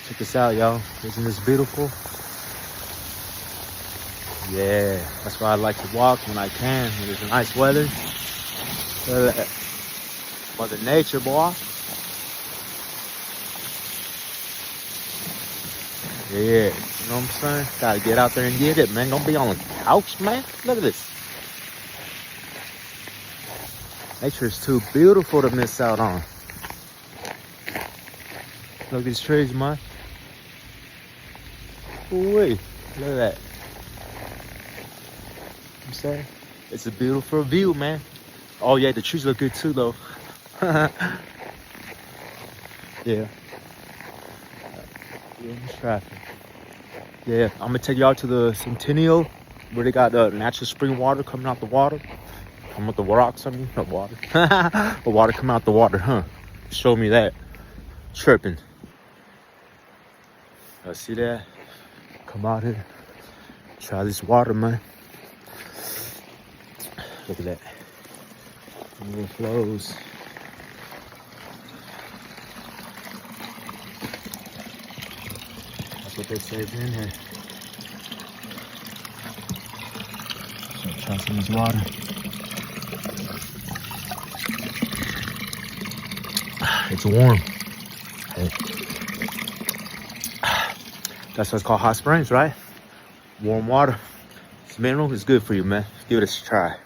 Check this out, y'all. Isn't this beautiful? Yeah, that's why I like to walk when I can, when there's nice weather. Look at that. Mother Nature, boy. Yeah, you know what I'm saying? Gotta get out there and get it, man. Don't be on the couch, man. Look at this. Nature is too beautiful to miss out on. Look at these trees, man. Ooh-wee. Look at that. I'm saying? It's a beautiful view, man. Oh, yeah, the trees look good too, though. Yeah. Traffic. Yeah, I'm gonna take y'all to the Centennial where they got natural spring water coming out the water. Come with the rocks, I mean, not water. The water coming out the water, huh? Show me that. Tripping. Y'all see that? Come out here. Try this water, man. Look at that. It flows. What they say is in here. So try some of this water. It's warm. That's what's called hot springs, right? Warm water. It's mineral. It's good for you, man. Give it a try.